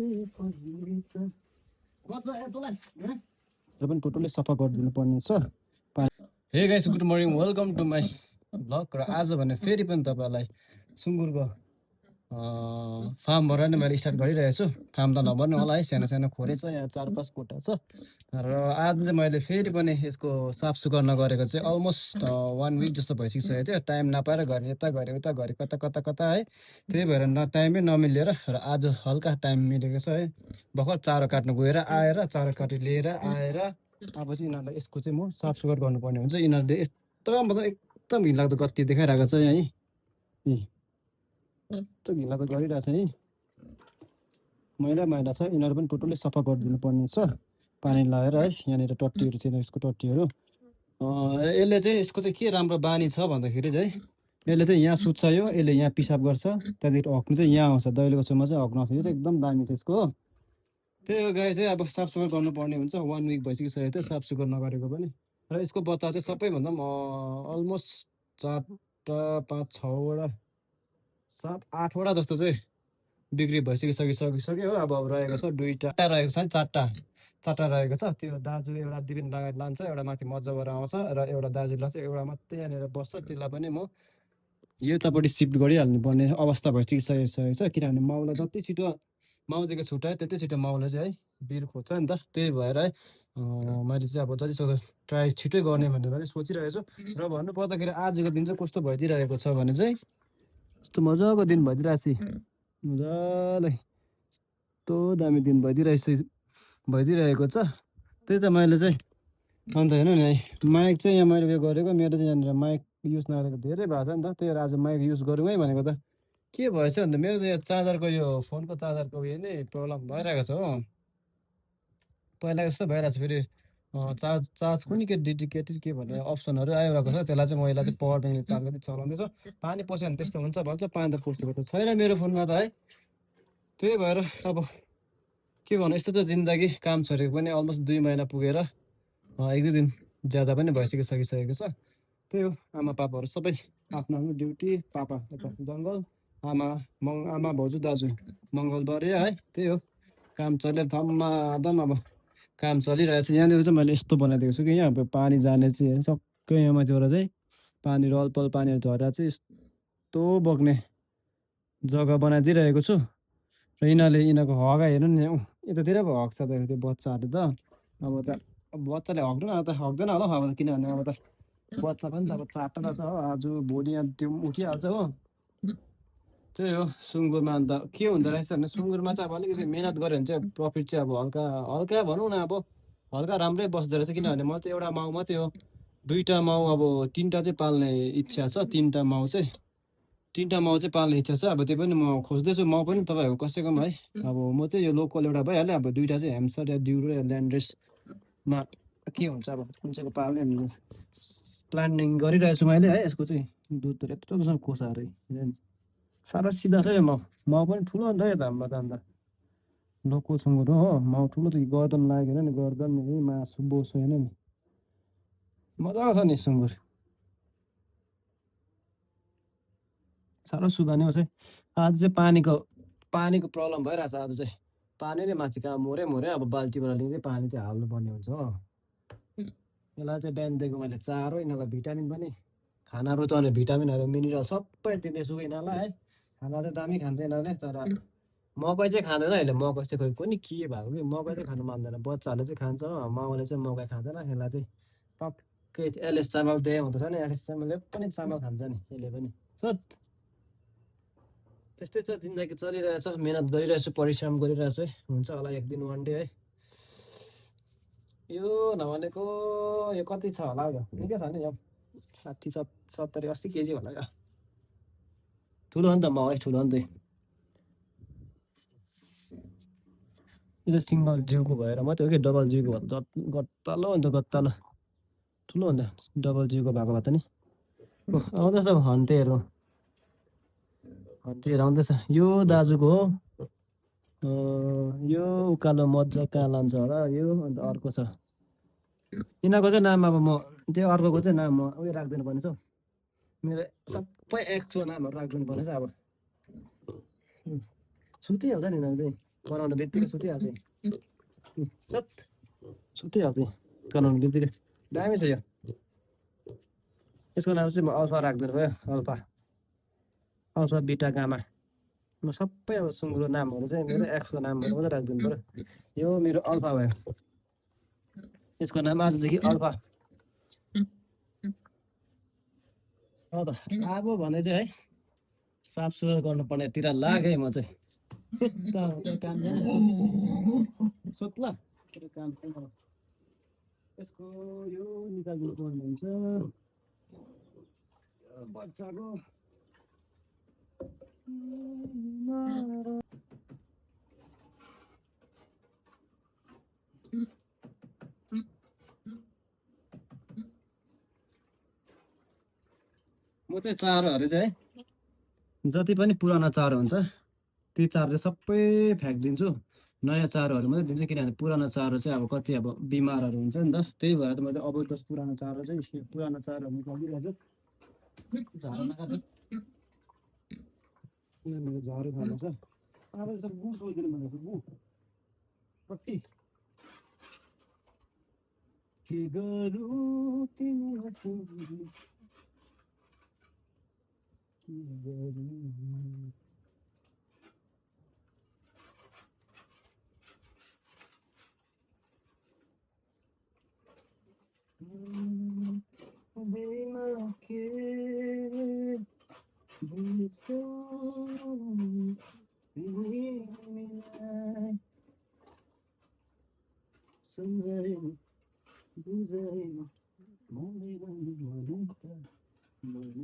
पनि टोटली सफा गरिदिनु पर्ने छ। Hey guys, good morning, welcome to my vlog. र आज भने फेरि पनि तपाईँहरूलाई सुँगुरको फार्मबाट नै मैले स्टार्ट गरिरहेको छु। फार्म त नभन्नु होला है, सानो सानो खोरे छ, यहाँ 4-5 कोठा छ। र आज चाहिँ मैले फेरि पनि यसको साफसुग्घर नगरेको चाहिँ अलमोस्ट 1 विक जस्तो भइसकिसकेको थियो। टाइम नपाएर घरि यता घरि उता घरि कता कता कता है, त्यही भएर टाइमै नमिलेर। र आज हल्का टाइम मिलेको छ है, भर्खर चारो काट्नु गएर आएर चारो काटी लिएर आएर अब चाहिँ यिनीहरूलाई यसको चाहिँ म साफसुग्घर गर्नुपर्ने हुन्छ। यिनीहरूले यस्तो मतलब एकदम घिनलाग्दो गति देखाइरहेको छ है, यस्तो घिनलाग्दो गरिरहेको छ है, मैला मैला छ। यिनीहरू पनि टोटली सफा गरिदिनु पर्ने छ पानी लगाएर है। यहाँनिर टट्टीहरू थिएन, यसको टट्टीहरू। यसले चाहिँ यसको चाहिँ के राम्रो बानी छ भन्दाखेरि चाहिँ यसले चाहिँ यहाँ सुत्छ, यसले यहाँ पिसाब गर्छ, त्यहाँदेखि हग्नु चाहिँ यहाँ आउँछ, दैलोको छेउमा चाहिँ हग्नु आउँछ। यो चाहिँ एकदम दामी छ यसको। त्यही हो गाई चाहिँ अब साफसुग्घर गर्नुपर्ने हुन्छ। 1 विक भइसकिसकेको थियो साफसुग्घर नगरेको पनि। र यसको बच्चा चाहिँ सबैभन्दा अलमोस्ट 4-5-6वटा 7-8वटा जस्तो चाहिँ बिक्री भइसकिसक्यो हो। अब रहेको छ 2टा रहेको छ, 4टा रहेको छ। त्यो दाजु एउटा दिबिन लगाएर लान्छ, एउटा माथि मजाबाट आउँछ, र एउटा दाजु लान्छ, एउटा मात्रै यहाँनिर बस्छ। त्यसलाई पनि म यतापट्टि सिफ्ट गरिहाल्नु पर्ने अवस्था भइसकिसकेको छ, किनभने माउलाई जति छिटो माउजीको छुट्यायो त्यति छिटो माउले चाहिँ है बिर खोज्छ नि त। त्यही भएर है मैले चाहिँ अब जतिसक्दो ट्राई छिटै गर्ने भनेर चाहिँ सोचिरहेको छु। र भन्नुपर्दाखेरि आजको दिन चाहिँ कस्तो भइदिइरहेको छ भने चाहिँ यस्तो मजाको दिन भइदिइरहेको छ, मजाले यस्तो दामी दिन भइदिइरहेको छ। त्यही त मैले चाहिँ अन्त हेर्नु नि है, माइक चाहिँ यहाँ मैले उयो गरेको, मेरो चाहिँ यहाँनिर माइक युज नगरेको धेरै भएको छ नि त। त्यही भएर आज माइक युज गरौँ है भनेको त के भएछ भन्दा मेरो त यो चार्जरको यो फोनको चार्जरको उयो नै प्रब्लम भइरहेको छ हो। पहिला जस्तो भइरहेको छ, फेरि चार्ज कुनै के डेडिकेटेड के भन्ने अप्सनहरू आइरहेको छ। त्यसलाई चाहिँ मैले चाहिँ पावर ब्याङ्कले चार्ज गर्दै चलाउँदैछु। पानी पस्यो भने त्यस्तो हुन्छ भन्छ, पानी त पसेको त छैन मेरो फोनमा त है। त्यही भएर अब के भन्नु, यस्तो त जिन्दगी। काम छोडेको पनि अलमोस्ट 2 महिना पुगेर 1-2 दिन ज्यादा पनि भइसकिसकेको छ। त्यही हो, आमा पापाहरू सबै आफ्नो आफ्नो ड्युटी। पापा यता जङ्गल, आमा भाउजू दाजु मङ्गलबारे है। त्यही हो, काम चल्यो धमाधम। अब काम चलिरहेको छ। यहाँनिर चाहिँ मैले यस्तो बनाइदिएको छु कि यहाँ अब पानी जाने चाहिँ सबै यहाँ माथिबाट चाहिँ पानी रलपल पानीहरू झरेर चाहिँ यस्तो बग्ने जग्गा बनाइदिइरहेको छु। र यिनीहरूको हगा हेर्नु नि, यतातिर पो हग्छ त त्यो बच्चाहरू त। अब त बच्चाले हग्दैन होला हौ, अब किनभने अब त बच्चा पनि त अब 4टा छ हो, आज भोलि यहाँ त्यो उठिहाल्छ हो। त्यही हो सुँगुरमा। अन्त के हुँदो रहेछ भने सुँगुरमा चाहिँ अब अलिकति मिहिनेत गऱ्यो भने चाहिँ प्रफिट चाहिँ अब हल्का हल्का भनौँ न, अब हल्का राम्रै बस्दो रहेछ। किनभने म त एउटा माउ मात्रै हो, 2टा माउ अब 3टा चाहिँ पाल्ने इच्छा छ। 3टा माउ चाहिँ पाल्ने इच्छा छ। अब त्यो पनि म खोज्दैछु माउ पनि तपाईँहरूको कसैकोमा है। अब म चाहिँ यो लोकल एउटा भइहाल्यो, अब 2टा चाहिँ ह्याम्स्टर या डिउरो या ल्यान्ड्रेसमा के हुन्छ अब कुन चाहिँको पाल्ने प्लानिङ गरिरहेछु मैले है। यसको चाहिँ दुधहरू यत्रो कोसाहरू साह्रो सिधा छ यो माउ पनि ठुलो अन्त यता हाम्रो त। अन्त लोकल सुँगुर हो, माउ ठुलो चाहिँ गर्दन लागेन नि, गर्दन मासु बोसो होइन नि, मजाको छ नि सुँगुर। साह्रो सुबानी हो चाहिँ। आज चाहिँ पानीको प्रब्लम भइरहेछ। आज चाहिँ पानी नै माथि कहाँ मोरे अब बाल्टीबाट लिँदै पानी चाहिँ हाल्नुपर्ने हुन्छ हो। यसलाई चाहिँ बिहान दिएको मैले चारो, यिनीहरूलाई भिटामिन पनि, खाना रुचाउने भिटामिनहरू मिनरल सबै दिँदैछु यिनीहरूलाई है। खाना चाहिँ दामी खान्छ यिनीहरूले, तर मकै चाहिँ खाँदैन अहिले। मकै चाहिँ खोइ कुनि के भएको कि मकै चाहिँ खानु मान्दैन। बच्चाहरूले चाहिँ खान्छ हो, माउले चाहिँ मकै खाँदैन। यसलाई चाहिँ पक्कै एलएस चामल दिए हुँदैछ नि, एलएस चामलले पनि चामल खान्छ नि यसले पनि। त्यस्तै छ, जिन्दगी चलिरहेछ, मिहिनेत गरिरहेछु, परिश्रम गरिरहेछु है। हुन्छ होला एक दिन वान डे है। यो नभनेको यो कति छ होला यो, निकै छ नि यो 60-70-80 केजी होला यो। ठुलो हो नि त माउ है, ठुलो हो नि त। यो सिङ्गल जिउको भएर मात्रै हो कि, डबल जिउको गत्तालो अन्त गत्तालो ठुलो अन्त डबल जिउको भएको भए त नि। आउँदैछ हन्तेहरू आउँदैछ। यो दाजुको हो, यो उकालो मजा कहाँ लान्छ होला यो। अन्त अर्को छ, यिनीहरूको चाहिँ नाम अब म त्यो अर्कोको चाहिँ नाम म उयो राखिदिनु पर्ने छ हौ। मेरो सबै एक्सको नामहरू राखिदिनु पर्ने छ। अब सुतिहाल्छ नि यिनीहरू चाहिँ। कराउनु बित्तिकै सुतिहाल्छ सत सुतिहाल्छ कराउनु बित्तिकै दामी छ यो यसको नाम चाहिँ म अल्फा राखिदिनु भयो अल्फा अल्फा बिटा गामा म सबै अब सुँगुरको नामहरू चाहिँ मेरो एक्सको नामहरू मात्रै राखिदिनु पऱ्यो यो मेरो अल्फा भयो यसको नाम आजदेखि अल्फा अब अब भने चाहिँ है साफसुग्घर गर्नुपर्नेतिर लागेँ म चाहिँ काम सोध्ला काम यसको यो निकालिदिनु पर्ने हुन्छ बच्चाको म चाहिँ चारोहरू चाहिँ जति पनि पुरानो चारो हुन्छ ती चारो चाहिँ सबै फ्याँकिदिन्छु नयाँ चारोहरू मात्रै दिन्छु किनभने पुरानो चारो चाहिँ अब कति अब बिमारहरू हुन्छ नि त त्यही भएर त मैले अबको पुरानो चारो चाहिँ पुरानो चारोहरू निकालिदिरहेको छु झारो नकाट्नु किनभने झारो खानु छ अब यसो गु सोधिदिनु भनेको गु कति के गरौँ तिमीलाई सोधी के गरौँ बिना के बिर्सौ तिमीलाई सम्झाइन बुझाइन मलाई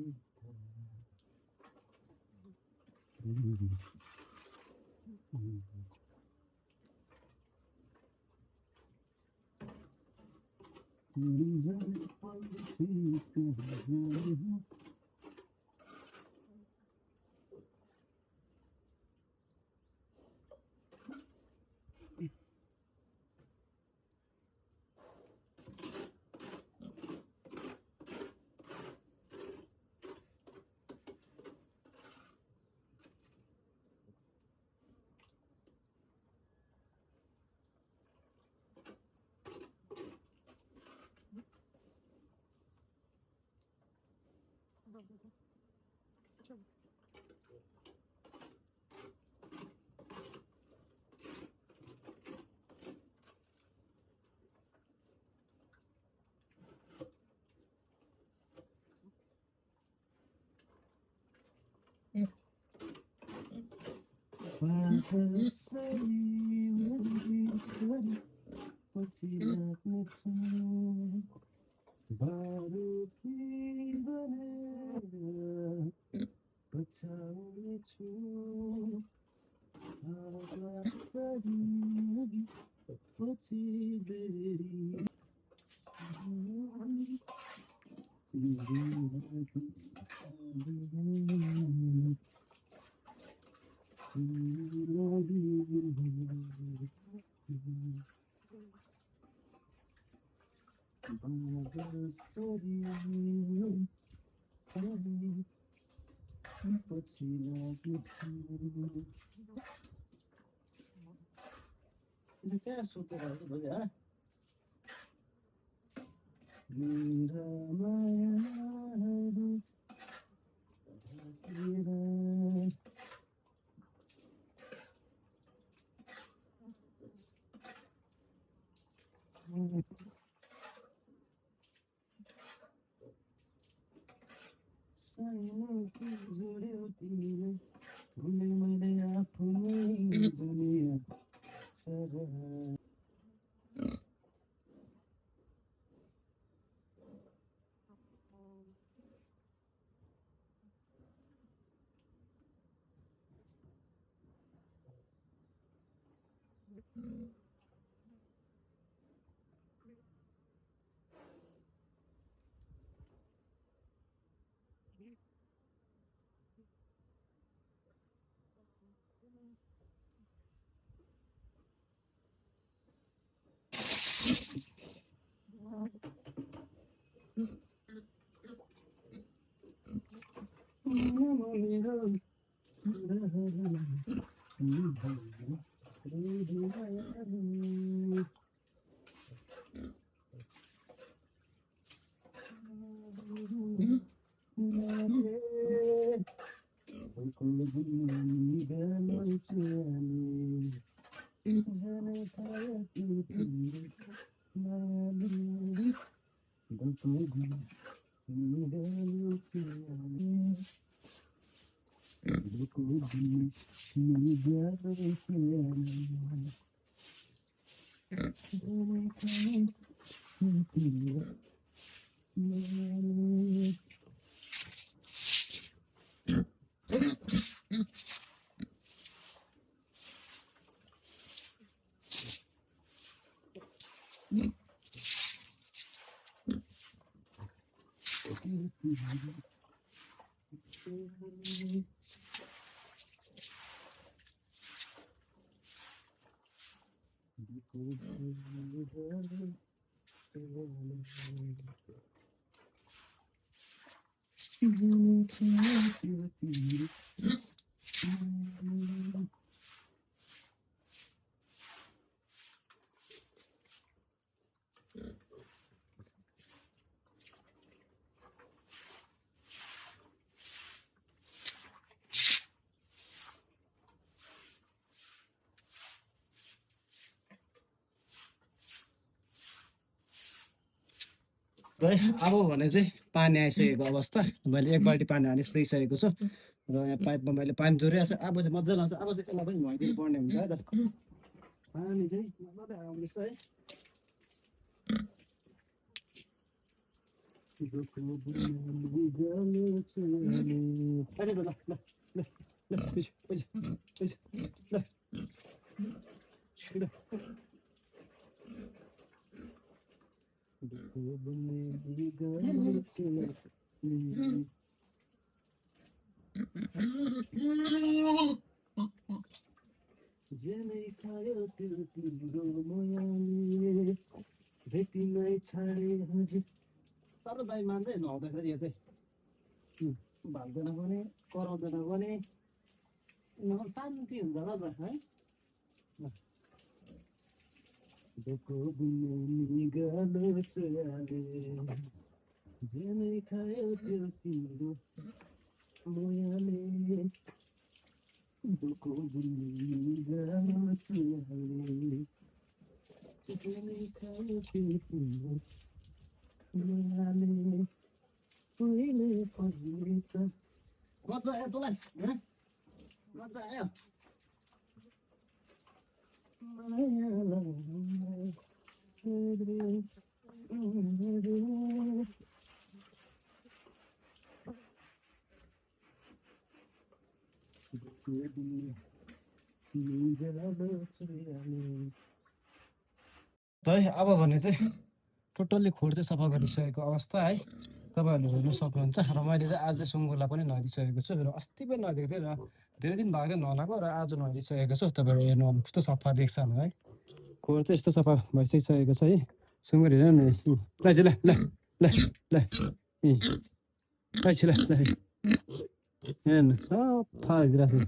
क्या सोचेर भयो मेरा मायाहरू जोड्यो तिमीले भुले मैले आफ्नै दुनिया है अब भने चाहिँ पानी आइसकेको अवस्था मैले एक बाल्टी पानी हाली सकिसकेको छु र यहाँ पाइपमा मैले पानी जोडिरहेको छु अब चाहिँ मजा लाउँछ अब चाहिँ यसलाई पनि भइदिनु पर्ने हुन्छ है त पानी चाहिँ मजाले आउँदैछ है साह्रो दाइ मान्दै नुहाउँदाखेरि यो चाहिँ भाग्दैन पनि कराउँदैन पनि शान्ति हुन्छ र त है खायो त्यो तिम्रो मोयाले दुःखको बुनी गालो चुहाले खायो त्यो तिम्रो मोयाले पहिले पहिले त मजा आयो तँलाई मजा आयो है अब भने चाहिँ टोटल्ली खोर चाहिँ सफा गरिसकेको अवस्था है तपाईँहरूले हेर्नु सक्नुहुन्छ र मैले चाहिँ आज सुँगुरलाई पनि नुहाइदिइसकेको छु र अस्ति पनि नुहाइदिएको थिएँ र धेरै दिन भएको थियो नुहाएको र आज नुहाइदिइसकेको छु तपाईँहरू हेर्नु कस्तो सफा देख्छ है खोर चाहिँ यस्तो सफा भइसकिसकेको छ है सुँगुर हेर न ल ल ल ल ल ल हेर्नु सफा भइदिरहेको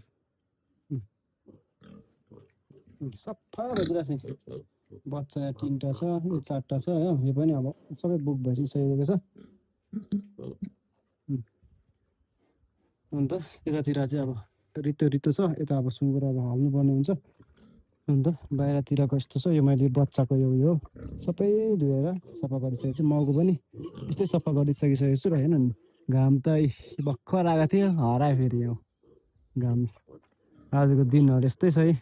छ सफा भइदिरहेको छ बच्चा तिनवटा छ यो चारवटा छ हो यो पनि अब सबै बुक भइसकेको छ अन्त यतातिर चाहिँ अब रित्तो रित्तो छ यता अब सुँगुर अब हाल्नुपर्ने हुन्छ अन्त बाहिरतिरको यस्तो छ यो मैले बच्चाको यो सबै धोएर सफा गरिसकेको छु माउको पनि यस्तै सफा गरिसकिसकेको छु र हेर्न नि घाम त भर्खर आएको थियो हरायो फेरि यो घाम आजको दिनहरू यस्तै छ है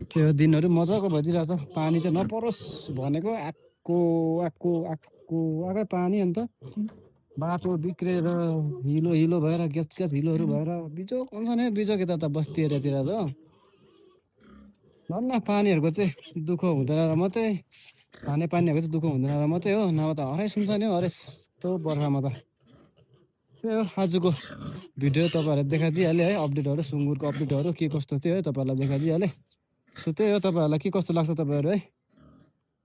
त्यो दिनहरू मजाको भइदिरहेको छ पानी चाहिँ नपरोस् भनेको आएकै पानी अन्त बाटो बिग्रेर हिलो भएर ग्यास हिलोहरू भएर बिजोक हुन्छ नि बिजोक यता त बस्ती एरियातिर त धन्न पानीहरूको चाहिँ दुःख हुँदैन र मात्रै खाने पानीहरूको चाहिँ दुःख हुँदैन र मात्रै हो नभए त हराइ सुन्छ नि हरेस यस्तो बर्खामा त त्यही हो आजको भिडियो तपाईँहरूलाई देखाइदिइहालेँ है अपडेटहरू सुँगुरको अपडेटहरू के कस्तो थियो है तपाईँहरूलाई देखाइदिइहालेँ सो त्यही हो तपाईँहरूलाई के कस्तो लाग्छ तपाईँहरू है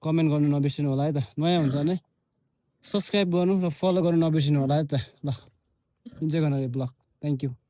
कमेन्ट गर्नु नबिर्सिनु होला है त नयाँ हुन्छ भने सब्सक्राइब गर्नु र फलो गर्नु नबिर्सिनु होला है त ल इन्जोय गर्नु ब्लग थ्याङ्क यू